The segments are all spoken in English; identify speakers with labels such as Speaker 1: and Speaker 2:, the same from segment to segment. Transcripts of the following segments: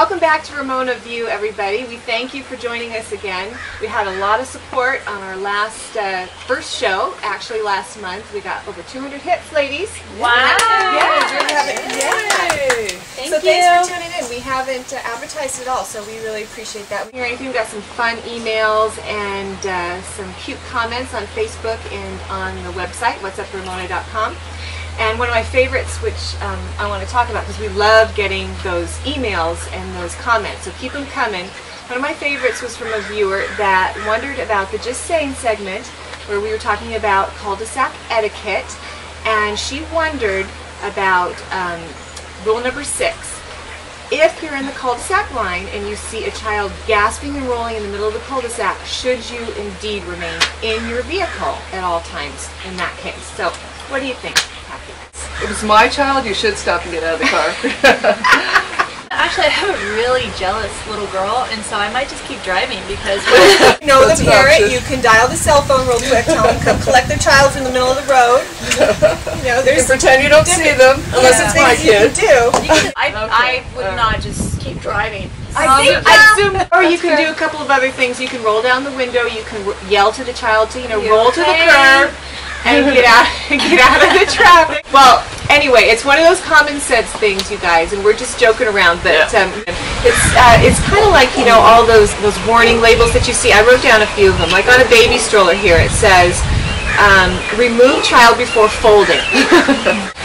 Speaker 1: welcome back to Ramona View, everybody. We thank you for joining us again. We had a lot of support on our last first show. Actually, last month we got over 200 hits, ladies.
Speaker 2: Wow!
Speaker 1: Yay!
Speaker 2: Thank
Speaker 1: so
Speaker 2: you.
Speaker 1: thanks for tuning in. We haven't advertised at all, so we really appreciate that. We got some fun emails and some cute comments on Facebook and on the website, whatsupramona.com. And one of my favorites, which I want to talk about because we love getting those emails and those comments, so keep them coming. One of my favorites was from a viewer that wondered about the Just Saying segment where we were talking about cul-de-sac etiquette, and she wondered about rule number 6. If you're in the cul-de-sac line and you see a child gasping and rolling in the middle of the cul-de-sac, should you indeed remain in your vehicle at all times in that case? So, what do you think?
Speaker 3: If it was my child, you should stop and get out of the car.
Speaker 2: Actually, I have a really jealous little girl, and so I might just keep driving because...
Speaker 1: You know, the parent, you can dial the cell phone real quick, tell them come collect their child from the middle of the road. You know,
Speaker 3: You pretend you don't see them, unless it's my kid.
Speaker 2: I would not just keep driving.
Speaker 1: I assume, or you can do a couple of other things. You can roll down the window. You can yell to the child to, roll to the curb and get out of the traffic. Well, anyway, it's one of those common sense things, you guys, and we're just joking around. But it's kind of like all those warning labels that you see. I wrote down a few of them. Like on a baby stroller here, it says, "Remove child before folding."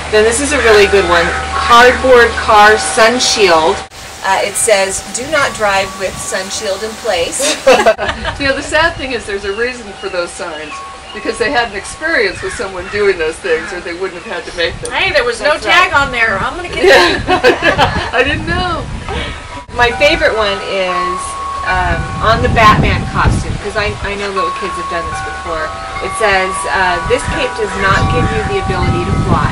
Speaker 1: Then this is a really good one. Cardboard car sun shield. It says, "Do not drive with sun shield in place."
Speaker 3: The sad thing is there's a reason for those signs. Because they had an experience with someone doing those things, or they wouldn't have had to make them.
Speaker 2: Hey, there was no tag on there. I'm going to get that.
Speaker 3: I didn't know.
Speaker 1: My favorite one is on the Batman costume, because I know little kids have done this before. It says, "This cape does not give you the ability to fly."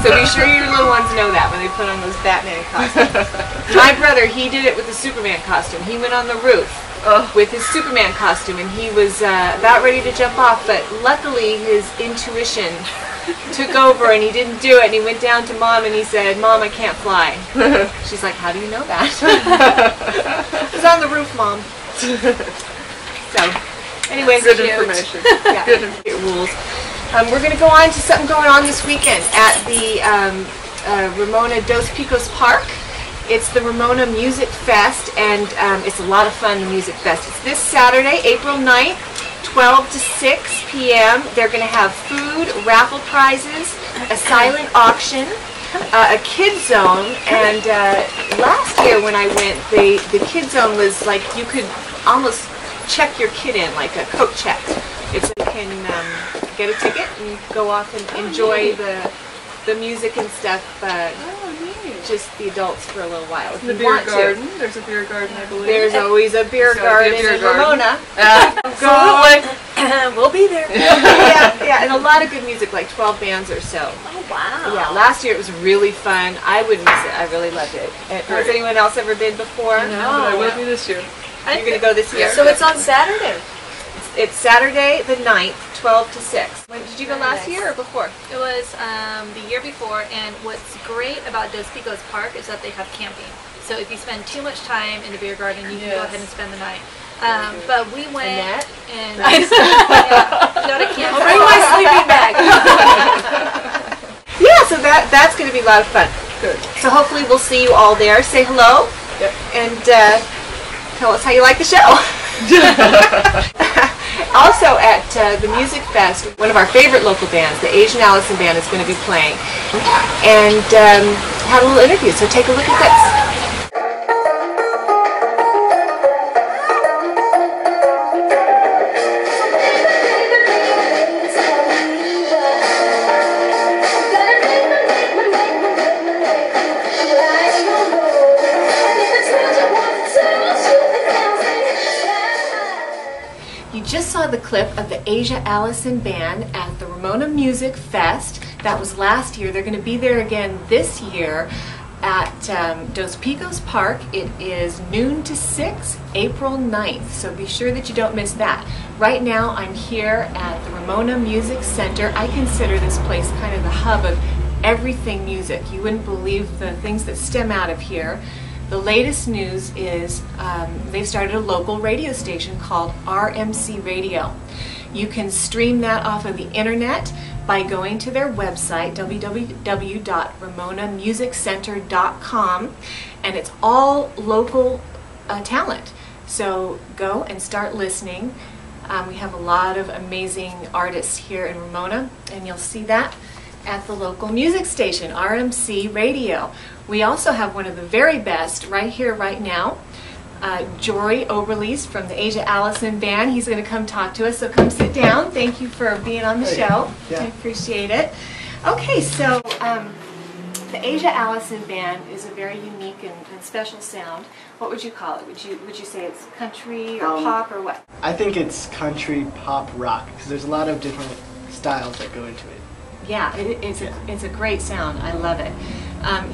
Speaker 1: So be sure your little ones know that when they put on those Batman costumes. My brother, he did it with the Superman costume. He went on the roof with his Superman costume, and he was about ready to jump off, but luckily his intuition took over and he didn't do it, and he went down to Mom and he said, "Mom, I can't fly." She's like, "How do you know that?" "It was on the roof, Mom." So, anyways,
Speaker 3: good information.
Speaker 1: Yeah, good rules. We're going to go on to something going on this weekend at the Ramona Dos Picos Park. It's the Ramona Music Fest, and it's a lot of fun, the Music Fest. It's this Saturday, April 9th, 12 to 6 p.m. They're going to have food, raffle prizes, a silent auction, a kid zone, and last year when I went, the kid zone was like you could almost check your kid in, like a coat check. It's you can get a ticket and go off and enjoy the music and stuff. Just the adults for a little while. If
Speaker 3: The
Speaker 1: you
Speaker 3: beer
Speaker 1: want
Speaker 3: garden.
Speaker 1: To.
Speaker 3: There's a beer garden, I believe.
Speaker 1: There's always a beer garden in Ramona.
Speaker 2: Absolutely. We'll be there.
Speaker 1: Yeah, and a lot of good music, like 12 bands or so.
Speaker 2: Oh, wow.
Speaker 1: Yeah, last year it was really fun. I wouldn't miss it. I really loved it. Has anyone else ever been before?
Speaker 3: No, but I will be this year.
Speaker 1: You're going to go this year?
Speaker 2: So it's on Saturday.
Speaker 1: It's Saturday the 9th, 12 to 6. Did you go last year or before?
Speaker 2: It was the year before, and what's great about Dos Picos Park is that they have camping. So if you spend too much time in the beer garden, you can go ahead and spend the night. But we went and got a camp.
Speaker 1: I'll bring my sleeping bag. Yeah, so that's going to be a lot of fun.
Speaker 3: Good.
Speaker 1: So hopefully we'll see you all there. Say hello.
Speaker 3: Yep.
Speaker 1: And tell us how you like the show. Also at the Music Fest, one of our favorite local bands, the Asian Allison Band, is going to be playing. And had a little interview, so take a look at this. You just saw the clip of the Asia Allison Band at the Ramona Music Fest. That was last year. They're going to be there again this year at Dos Picos Park. It is noon to 6, April 9th, so be sure that you don't miss that. Right now I'm here at the Ramona Music Center. I consider this place kind of the hub of everything music. You wouldn't believe the things that stem out of here. the latest news is they've started a local radio station called RMC Radio. You can stream that off of the internet by going to their website, www.ramonamusiccenter.com, and it's all local talent. So go and start listening. We have a lot of amazing artists here in Ramona, and you'll see that at the local music station, RMC Radio. We also have one of the very best right here, right now, Jory Oberlees from the Asia Allison Band. He's going to come talk to us, so come sit down. Thank you for being on the show.
Speaker 4: Yeah.
Speaker 1: I appreciate it. Okay, so the Asia Allison Band is a very unique and special sound. What would you call it? Would you say it's country or pop or what?
Speaker 4: I think it's country, pop, rock, because there's a lot of different styles that go into it.
Speaker 1: Yeah, it's a great sound. I love it.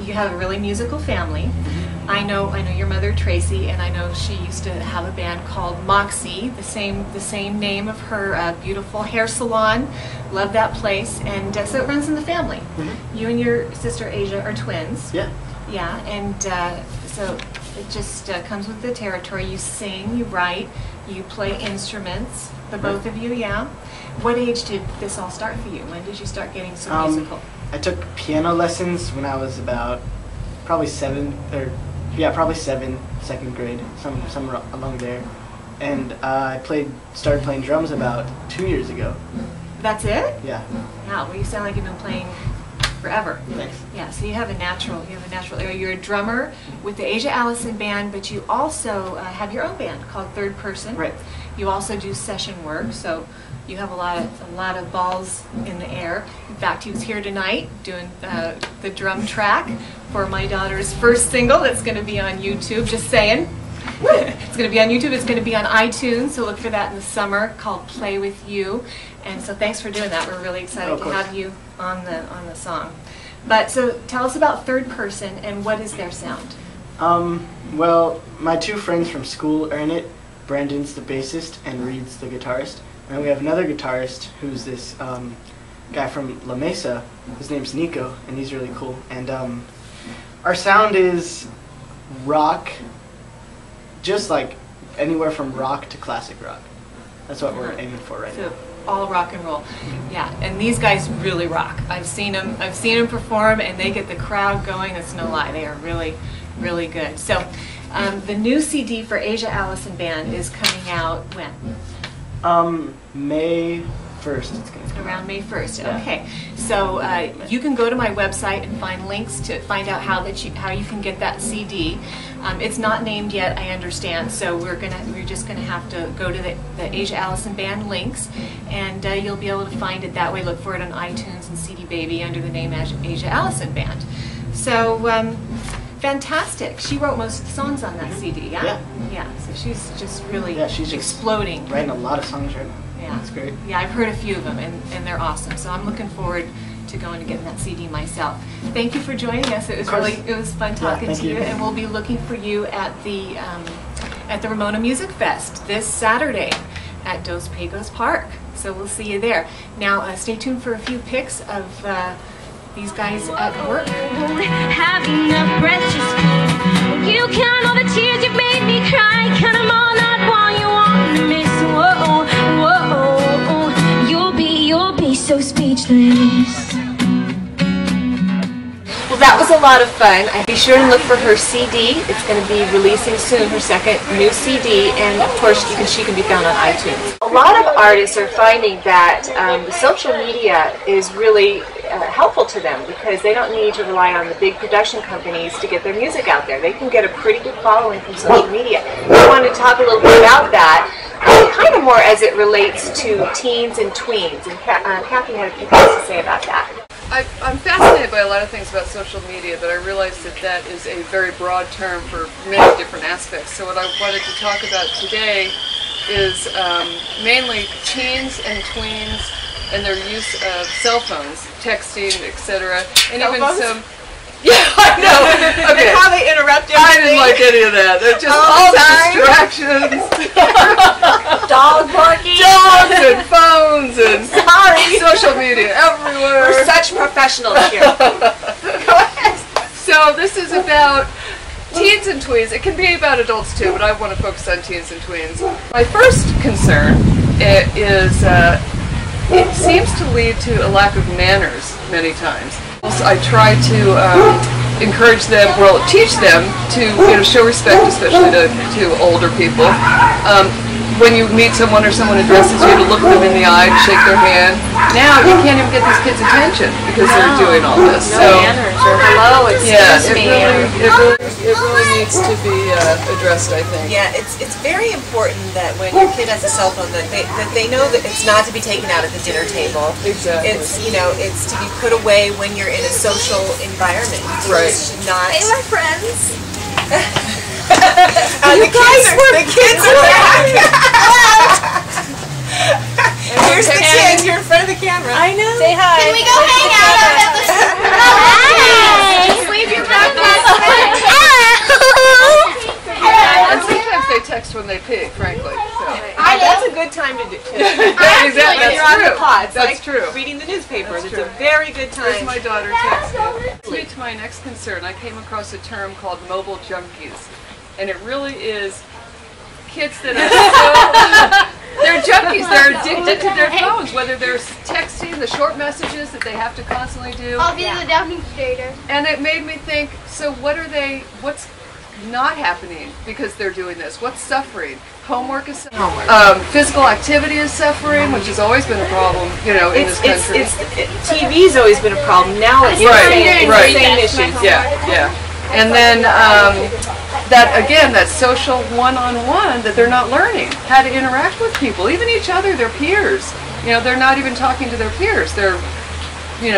Speaker 1: You have a really musical family. I know your mother Tracy, and I know she used to have a band called Moxie, the same name of her beautiful hair salon. Love that place, and so it runs in the family. You and your sister Asia are twins.
Speaker 4: Yeah.
Speaker 1: Yeah, and so it just comes with the territory. You sing, you write, you play instruments. The both of you, yeah. What age did this all start for you? When did you start getting so musical?
Speaker 4: I took piano lessons when I was about probably seven, second grade, somewhere along there. And I started playing drums about 2 years ago.
Speaker 1: That's it?
Speaker 4: Yeah.
Speaker 1: Wow, well, you sound like you've been playing forever.
Speaker 4: Thanks.
Speaker 1: Yeah, so you have a natural area. You're a drummer with the Asia Allison Band, but you also have your own band called Third Person.
Speaker 4: Right.
Speaker 1: You also do session work, so you have a lot of balls in the air. In fact, he was here tonight doing the drum track for my daughter's first single that's going to be on YouTube. Just saying. It's going to be on YouTube. It's going to be on iTunes, so look for that in the summer, called Play With You. And so thanks for doing that. We're really excited to have you on the song. But so tell us about Third Person and what is their sound?
Speaker 4: Well, my two friends from school are in it. Brandon's the bassist and Reed's the guitarist. And we have another guitarist who's this guy from La Mesa. His name's Nico, and he's really cool. And our sound is rock, just like anywhere from rock to classic rock. That's what we're aiming for right now.
Speaker 1: All rock and roll. Yeah, and these guys really rock. I've seen them perform, and they get the crowd going. It's no lie. They are really, really good. So the new CD for Asia Allison Band is coming out when?
Speaker 4: May 1st. It's going to come
Speaker 1: around
Speaker 4: out.
Speaker 1: May 1st.
Speaker 4: Yeah.
Speaker 1: Okay. So you can go to my website and find links to find out how you can get that CD. It's not named yet, I understand. So we're just gonna have to go to the Asia Allison Band links, and you'll be able to find it that way. Look for it on iTunes and CD Baby under the name Asia Allison Band. So fantastic. She wrote most of the songs on that CD. Yeah.
Speaker 4: Yeah.
Speaker 1: Yeah. So she's just really
Speaker 4: she's
Speaker 1: exploding.
Speaker 4: writing a lot of songs right now.
Speaker 1: Yeah,
Speaker 4: that's great.
Speaker 1: Yeah, I've heard a few of them, and they're awesome. So I'm looking forward to going to getting that CD myself. Thank you for joining us. It was fun talking to you, and we'll be looking for you at the Ramona Music Fest this Saturday at Dos Pagos Park. So we'll see you there. Now stay tuned for a few pics of these guys at work.
Speaker 5: Have enough breath just you count all the tears you've made me cry, count them all, not one you want to miss. Whoa, whoa, you'll be so speechless.
Speaker 1: Well, that was a lot of fun. Be sure and look for her CD. It's going to be releasing soon, her second new CD, and of course she can be found on iTunes. A lot of artists are finding that the social media is really helpful to them because they don't need to rely on the big production companies to get their music out there. They can get a pretty good following from social media. I wanted to talk a little bit about that, kind of more as it relates to teens and tweens, and Kathy had a few things to say about that.
Speaker 3: I'm fascinated by a lot of things about social media, but I realize that is a very broad term for many different aspects. So what I wanted to talk about today is mainly teens and tweens and their use of cell phones, texting, etc. And even some... Yeah, I know. Okay.
Speaker 1: How they interrupt you.
Speaker 3: I didn't like any of that. They're just all the distractions.
Speaker 1: Dog barking.
Speaker 3: Dogs and phones and social media everywhere.
Speaker 1: We're such professionals here. Go ahead.
Speaker 3: So this is about teens and tweens. It can be about adults too, but I want to focus on teens and tweens. My first concern is it seems to lead to a lack of manners many times. Also, I try to encourage them, well, teach them to show respect, especially to older people. When you meet someone or someone addresses you, to look them in the eye, to shake their hand. Now you can't even get these kids' attention because they're doing all this.
Speaker 1: No manners or hello, excuse me.
Speaker 3: It really needs to be addressed, I think.
Speaker 1: Yeah, it's very important that when your kid has a cell phone that they know that it's not to be taken out at the dinner table.
Speaker 3: Exactly.
Speaker 1: It's it's to be put away when you're in a social environment.
Speaker 3: Right.
Speaker 1: It's not.
Speaker 2: Hey, my friends.
Speaker 1: The kids are back. Here's the kids. You're in front of the camera. I know.
Speaker 2: Say hi.
Speaker 5: Can we go hang out at the Hi!
Speaker 2: Wave your backpack.
Speaker 3: And sometimes they text when they pee, frankly. So.
Speaker 1: That's a good time to do.
Speaker 3: Exactly.
Speaker 1: When you're on the pod.
Speaker 3: That's true.
Speaker 1: Reading the newspaper.
Speaker 3: That's
Speaker 1: It's
Speaker 3: true.
Speaker 1: a very good time.
Speaker 3: Here's my daughter texting. To my next concern, I came across a term called mobile junkies. And it really is kids that are so, they're junkies, they're addicted to their phones, whether they're texting, the short messages that they have to constantly do.
Speaker 5: I'll be the demonstrator.
Speaker 3: And it made me think, so what's not happening because they're doing this? What's suffering? Homework is suffering. Physical activity is suffering, which has always been a problem, in this country.
Speaker 1: TV's always been a problem. Now it's the same issues.
Speaker 3: Yeah. And then that social one-on-one that they're not learning how to interact with people, even each other, their peers. They're not even talking to their peers. They're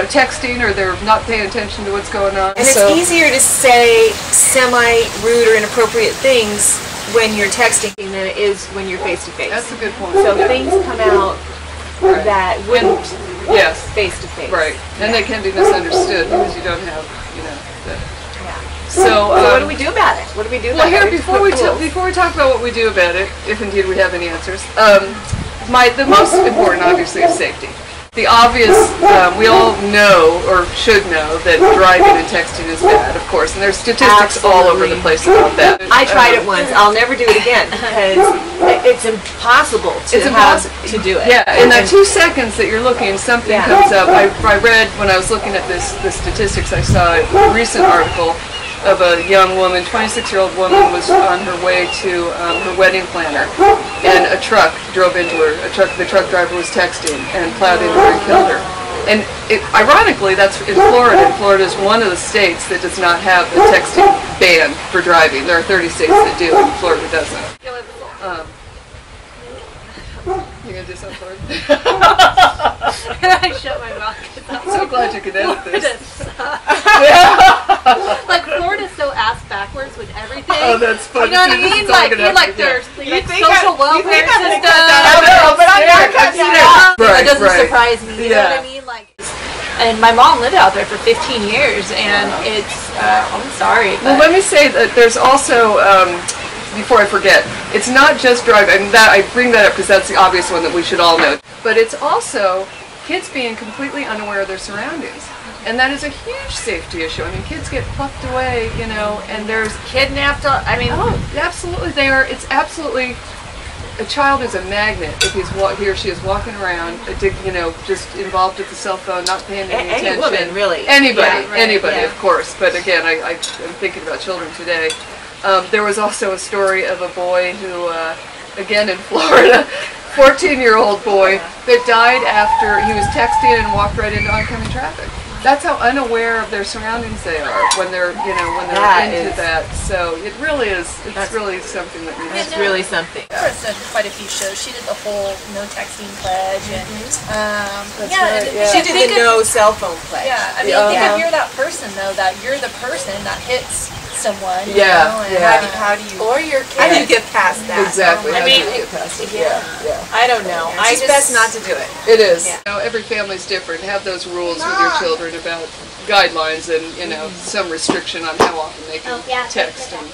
Speaker 3: texting, or they're not paying attention to what's going on.
Speaker 1: And it's easier to say semi-rude or inappropriate things when you're texting than it is when you're face-to-face.
Speaker 3: That's a good point.
Speaker 1: So things come out that wouldn't face-to-face.
Speaker 3: Right. And they can be misunderstood because you don't have,
Speaker 1: So what do we do about it? What do we do about it?
Speaker 3: Before we talk about what we do about it, if indeed we have any answers, the most important, obviously, is safety. The obvious, we all know, or should know, that driving and texting is bad, of course, and there's statistics all over the place about that.
Speaker 1: I tried it once. I'll never do it again because it's impossible to do it.
Speaker 3: Yeah, in that 2 seconds that you're looking, something comes up. I read, when I was looking at the statistics, I saw a recent article of a young woman, 26-year-old woman, was on her way to her wedding planner, and a truck drove into her. The truck driver was texting and plowed into her and killed her. And ironically, that's in Florida. And Florida is one of the states that does not have the texting ban for driving. There are 30 states that do, and Florida doesn't. You gonna do something, Florida?
Speaker 2: I shut my mouth.
Speaker 3: I'm so glad you could edit this.
Speaker 2: Like Florida's so ass backwards with everything.
Speaker 3: Oh, that's funny.
Speaker 2: You know what I mean? Like their social welfare system.
Speaker 3: That
Speaker 2: doesn't surprise me. You know what I mean? And my mom lived out there for 15 years, and it's. I'm sorry.
Speaker 3: Well, let me say that there's also. Before I forget, it's not just driving. I bring that up because that's the obvious one that we should all know. But it's also kids being completely unaware of their surroundings. And that is a huge safety issue. I mean, kids get plucked away, and there's
Speaker 1: Kidnapped.
Speaker 3: absolutely, they are. It's absolutely. A child is a magnet if he or she is walking around, just involved with the cell phone, not paying any attention.
Speaker 1: Any woman, really.
Speaker 3: Anybody, of course. But again, I'm thinking about children today. There was also a story of a boy who, again in Florida, 14-year-old boy that died after he was texting and walked right into oncoming traffic. That's how unaware of their surroundings they are when they're, into that. So it really is. It's really something that needs.
Speaker 1: It's really something.
Speaker 2: Chris did quite a few shows. She did the whole no texting pledge, and
Speaker 1: She did the no cell phone pledge.
Speaker 2: Yeah, I mean, if you're that person though, that you're the person that hits someone.
Speaker 1: How do you?
Speaker 2: Or your kid.
Speaker 1: How do you get past that?
Speaker 3: Exactly.
Speaker 1: I mean,
Speaker 3: get past it.
Speaker 1: I don't know. It's best not to do it.
Speaker 3: It is. Every family's different. Have those rules with your children about guidelines and some restriction on how often they can text
Speaker 6: and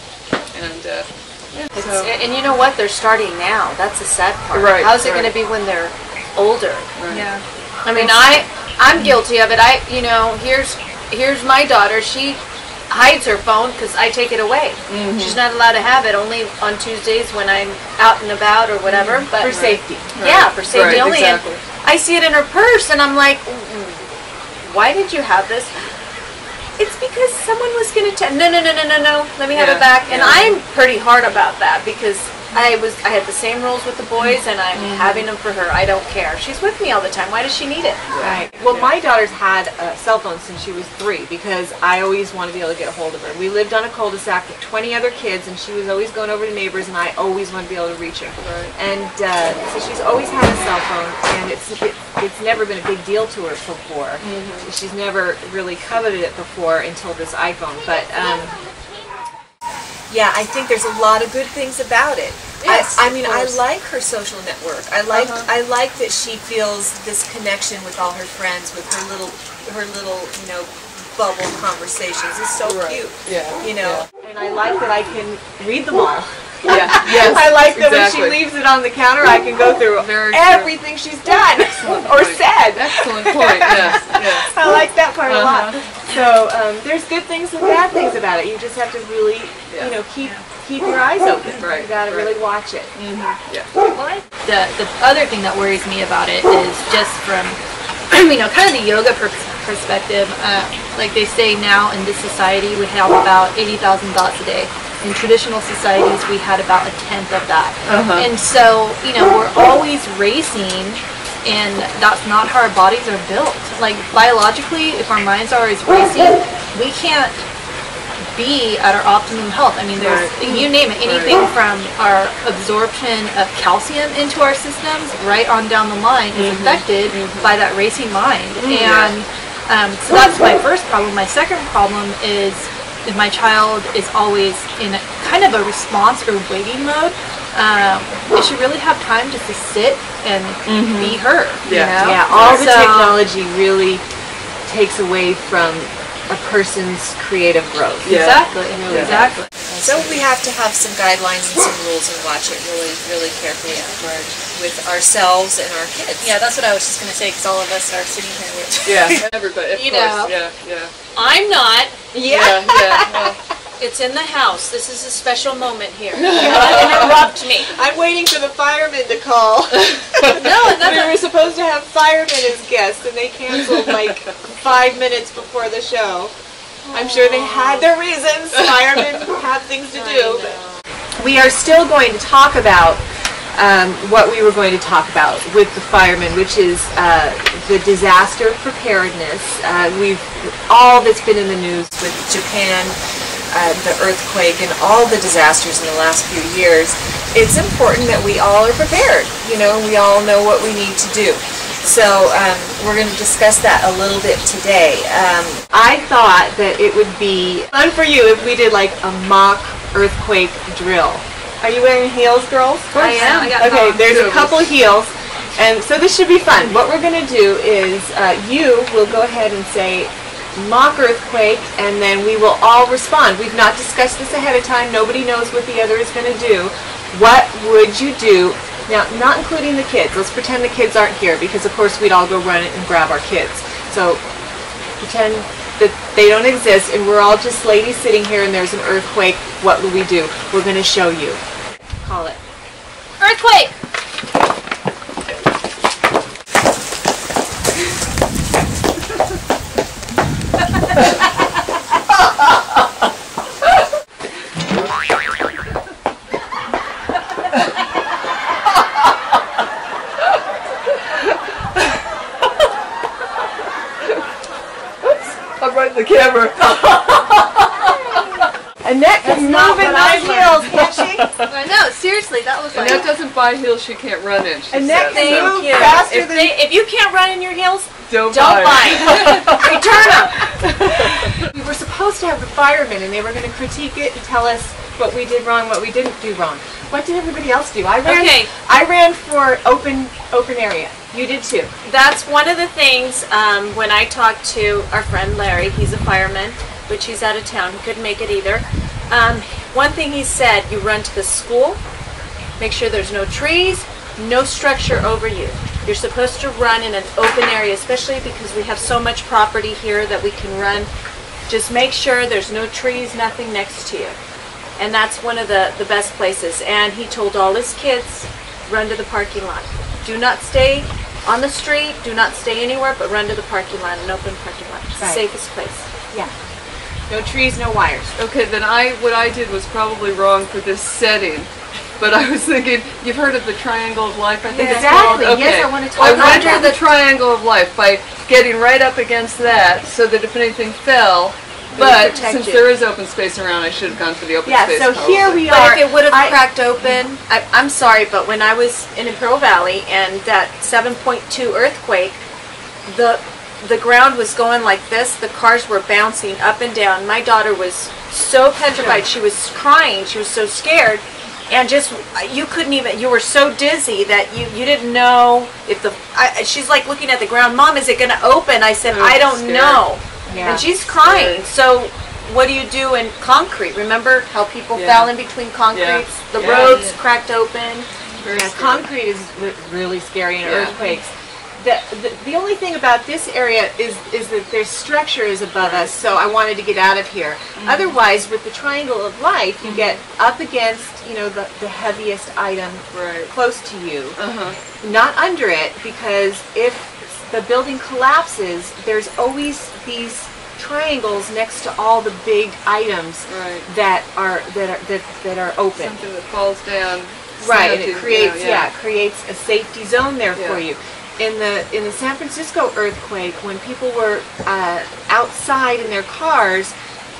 Speaker 6: you know what? They're starting now. That's the sad part.
Speaker 3: Right.
Speaker 6: How's it going to be when they're older?
Speaker 3: Right.
Speaker 2: Yeah.
Speaker 6: I mean, I'm guilty of it. Here's my daughter. hides her phone because I take it away. She's not allowed to have it, only on Tuesdays when I'm out and about or whatever. But
Speaker 1: For safety.
Speaker 6: yeah, for safety only.
Speaker 3: Exactly.
Speaker 6: And I see it in her purse, and I'm like, why did you have this? It's because someone was going to no, let me have it back. And I'm pretty hard about that because I had the same rules with the boys, and I'm having them for her. I don't care. She's with me all the time. Why does she need it?
Speaker 1: Right. Well, my daughter's had a cell phone since she was 3 because I always wanted to be able to get a hold of her. We lived on a cul-de-sac with 20 other kids, and she was always going over to neighbors, and I always wanted to be able to reach her.
Speaker 3: Right.
Speaker 1: And so she's always had a cell phone, and it's never been a big deal to her before. She's never really coveted it before until this iPhone. But yeah, I think there's a lot of good things about it.
Speaker 6: Yes,
Speaker 1: I mean,
Speaker 6: of
Speaker 1: I
Speaker 6: course.
Speaker 1: like her social network. I like that she feels this connection with all her friends, with her little bubble conversations. It's so cute.
Speaker 3: Yeah.
Speaker 1: And I like that I can read them all.
Speaker 3: Yeah. Yes.
Speaker 1: I like that
Speaker 3: exactly.
Speaker 1: when she leaves it on the counter, I can go through
Speaker 3: Very true.
Speaker 1: everything she's done or said.
Speaker 3: Excellent point. Yes. Yes.
Speaker 1: I like that part a lot. So there's good things and bad things about it. You just have to really, keep your eyes open.
Speaker 3: Right,
Speaker 1: You got to
Speaker 3: right.
Speaker 1: really watch it.
Speaker 3: Yeah.
Speaker 2: The other thing that worries me about it is just from, kind of the yoga perspective. Like they say now in this society, we have about 80,000 thoughts a day. In traditional societies, we had about 1/10 of that. And so, we're always racing, and that's not how our bodies are built. Like biologically, if our minds are always racing, we can't be at our optimum health. I mean, there's you name it, anything from our absorption of calcium into our systems right on down the line is affected by that racing mind. And so that's my first problem. My second problem is if my child is always in a kind of a response or waiting mode, they should really have time just to sit and be her.
Speaker 1: Yeah, all the technology really takes away from a person's creative growth.
Speaker 3: Yeah.
Speaker 2: Exactly.
Speaker 3: Yeah.
Speaker 2: Exactly.
Speaker 7: So we have to have some guidelines and some rules and watch it really, really carefully with ourselves and our kids.
Speaker 6: Yeah, that's what I was just going to say because all of us are sitting here with.
Speaker 3: Yeah. Everybody. Of
Speaker 6: You
Speaker 3: course.
Speaker 6: know.
Speaker 3: Yeah. Yeah.
Speaker 6: I'm not.
Speaker 3: Yeah. Yeah.
Speaker 6: It's in the house. This is a special moment here. Do not interrupt me.
Speaker 1: I'm waiting for the firemen to call.
Speaker 6: No,
Speaker 1: We were supposed to have firemen as guests, and they canceled like 5 minutes before the show. I'm sure they had their reasons. Firemen have things to do. We are still going to talk about what we were going to talk about with the firemen, which is the disaster preparedness. All that's been in the news with Japan, the earthquake, and all the disasters in the last few years. It's important that we all are prepared. We all know what we need to do. So we're going to discuss that a little bit today. I thought that it would be fun for you if we did like a mock earthquake drill. Are you wearing heels, girls?
Speaker 2: I am. I got
Speaker 1: Okay,
Speaker 2: Tom.
Speaker 1: there's a couple of heels, and so this should be fun. What we're going to do is you will go ahead and say mock earthquake, and then we will all respond. We've not discussed this ahead of time. Nobody knows what the other is going to do. What would you do? Now, not including the kids. Let's pretend the kids aren't here because, of course, we'd all go run it and grab our kids. So pretend that they don't exist and we're all just ladies sitting here and there's an earthquake. What will we do? We're going to show you. Call it.
Speaker 2: Earthquake!
Speaker 3: I'm right in the camera.
Speaker 1: Annette can move in those heels, can't she?
Speaker 2: I know, seriously, that was like...
Speaker 3: Annette doesn't buy heels she can't run in. She
Speaker 1: Annette
Speaker 3: says,
Speaker 1: can
Speaker 3: so
Speaker 1: move faster than...
Speaker 6: If you can't run in your heels,
Speaker 3: Don't
Speaker 6: don't
Speaker 3: buy
Speaker 6: buy it. Return them.
Speaker 1: We were supposed to have the firemen and they were going to critique it and tell us what we did wrong, what we didn't do wrong. What did everybody else do? I ran for open area. You did too.
Speaker 6: That's one of the things when I talked to our friend Larry, he's a fireman, which he's out of town, he couldn't make it either. One thing he said, you run to the school, make sure there's no trees, no structure over you. You're supposed to run in an open area, especially because we have so much property here that we can run Just make sure there's no trees, nothing next to you. And that's one of the best places. And he told all his kids, run to the parking lot. Do not stay on the street, do not stay anywhere, but run to the parking lot, an open parking lot. It's the safest place.
Speaker 1: Yeah. No trees, no wires.
Speaker 3: Okay, then what I did was probably wrong for this setting. But I was thinking, you've heard of the triangle of life, I think it's called?
Speaker 1: Exactly,
Speaker 3: Okay.
Speaker 1: yes, I want to talk
Speaker 3: I
Speaker 1: about
Speaker 3: went
Speaker 1: that.
Speaker 3: through the triangle of life by getting right up against that so that if anything fell, but
Speaker 6: protect
Speaker 3: since
Speaker 6: you.
Speaker 3: there is open space around, I should have gone for the open space.
Speaker 1: Yeah, so
Speaker 3: probably.
Speaker 1: here we
Speaker 6: But
Speaker 1: are.
Speaker 6: if it would have cracked open, I'm sorry, but when I was in Imperial Valley and that 7.2 earthquake, the ground was going like this. The cars were bouncing up and down. My daughter was so petrified. She was crying. She was so scared. And just, you couldn't even, you were so dizzy that you didn't know if she's like looking at the ground. Mom, is it going to open? I said, I don't
Speaker 3: scared.
Speaker 6: know.
Speaker 1: Yeah.
Speaker 6: And she's crying. So what do you do in concrete? Remember how people fell in between concretes? The roads cracked open.
Speaker 1: Yeah, concrete is really scary in earthquakes. The only thing about this area is that their structure is above us, so I wanted to get out of here. Otherwise, with the triangle of life, you get up against, the heaviest item close to you, not under it, because if the building collapses, there's always these triangles next to all the big items that are open.
Speaker 3: Something that falls down.
Speaker 1: Right, and it creates
Speaker 3: yeah.
Speaker 1: creates a safety zone there for you. In the San Francisco earthquake, when people were outside in their cars,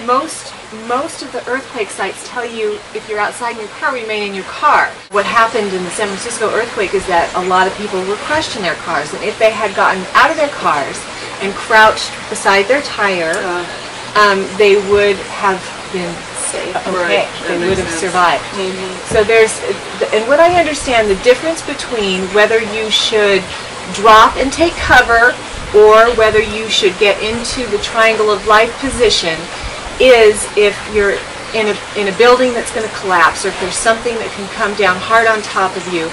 Speaker 1: most of the earthquake sites tell you if you're outside in your car, remain in your car. What happened in the San Francisco earthquake is that a lot of people were crushed in their cars, and if they had gotten out of their cars and crouched beside their tire, they would have been safe. Okay, they would have survived. So and what I understand, the difference between whether you should drop and take cover or whether you should get into the triangle of life position is if you're in a building that's going to collapse, or if there's something that can come down hard on top of you,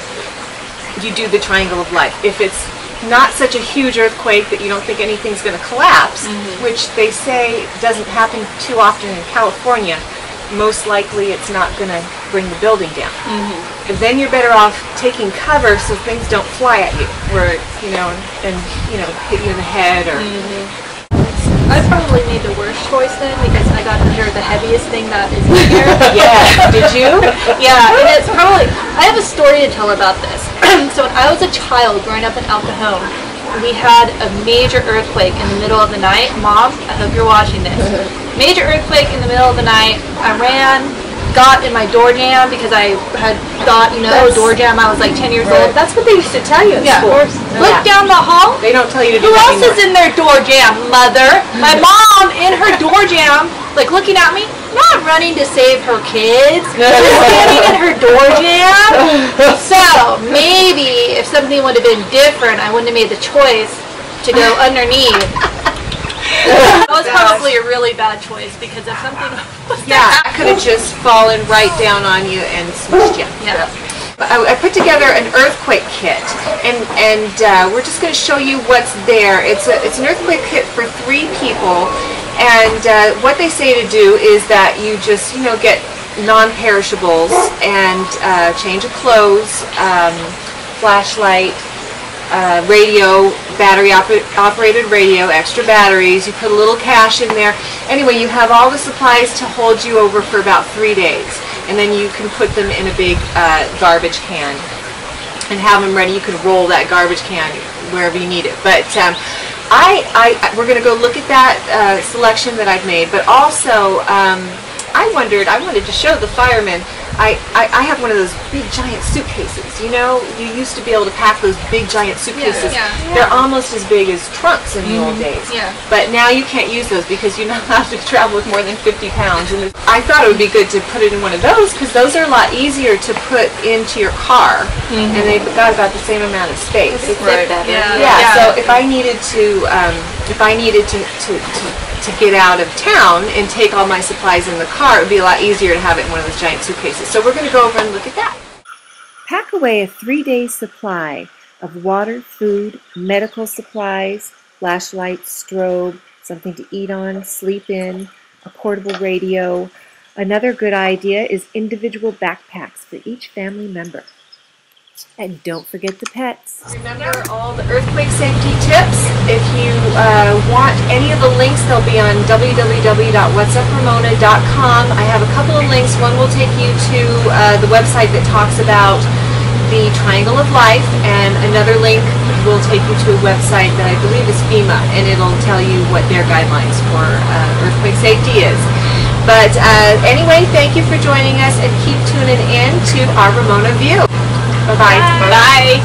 Speaker 1: you do the triangle of life. If it's not such a huge earthquake that you don't think anything's going to collapse, which they say doesn't happen too often in California, most likely it's not going to bring the building down. And then you're better off taking cover so things don't fly at you.
Speaker 3: Right.
Speaker 1: And hit you in the head or...
Speaker 2: I probably made the worst choice then because I got under the heaviest thing that is in here.
Speaker 1: Yeah, did you?
Speaker 2: Yeah, and it's probably, I have a story to tell about this. So when I was a child growing up in El Cajon, we had a major earthquake in the middle of the night. Mom, I hope you're watching this. Major earthquake in the middle of the night. I ran, got in my door jamb because I had thought, door jamb. I was like 10 years old.
Speaker 1: That's what they used to tell you in school.
Speaker 2: Look down the hall.
Speaker 1: They don't tell you to do
Speaker 2: Who
Speaker 1: that
Speaker 2: else
Speaker 1: anymore.
Speaker 2: is in their door jamb, mother? My mom in her door jamb, like looking at me, not running to save her kids, just standing in her door jamb. So maybe if something would have been different, I wouldn't have made the choice to go underneath. That was probably a really bad choice because if something was
Speaker 1: I could have just fallen right down on you and smushed you.
Speaker 2: Yeah.
Speaker 1: I put together an earthquake kit, and we're just going to show you what's there. It's an earthquake kit for 3 people, and what they say to do is that you just get non-perishables and change of clothes, flashlight, radio, battery-operated radio, extra batteries. You put a little cash in there. Anyway, you have all the supplies to hold you over for about 3 days. And then you can put them in a big garbage can and have them ready. You can roll that garbage can wherever you need it. But we're going to go look at that selection that I've made. But also, I wanted to show the firemen. I have one of those big giant suitcases. You used to be able to pack those big giant suitcases. They're almost as big as trunks in the old days. But now you can't use those because you're not allowed to travel with more than 50 pounds. And I thought it would be good to put it in one of those because those are a lot easier to put into your car, and they've got about the same amount of space.
Speaker 6: Right.
Speaker 1: So if I needed to get out of town and take all my supplies in the car, it would be a lot easier to have it in one of those giant suitcases. So we're going to go over and look at that.
Speaker 8: Pack away a 3-day supply of water, food, medical supplies, flashlights, strobe, something to eat on, sleep in, a portable radio. Another good idea is individual backpacks for each family member. And don't forget the pets.
Speaker 1: Remember all the earthquake safety tips. If you want any of the links, they'll be on www.whatsupramona.com. I have a couple of links. One will take you to the website that talks about the Triangle of Life, and another link will take you to a website that I believe is FEMA, and it'll tell you what their guidelines for earthquake safety is. But anyway, thank you for joining us, and keep tuning in to our Ramona View. Bye-bye. Bye.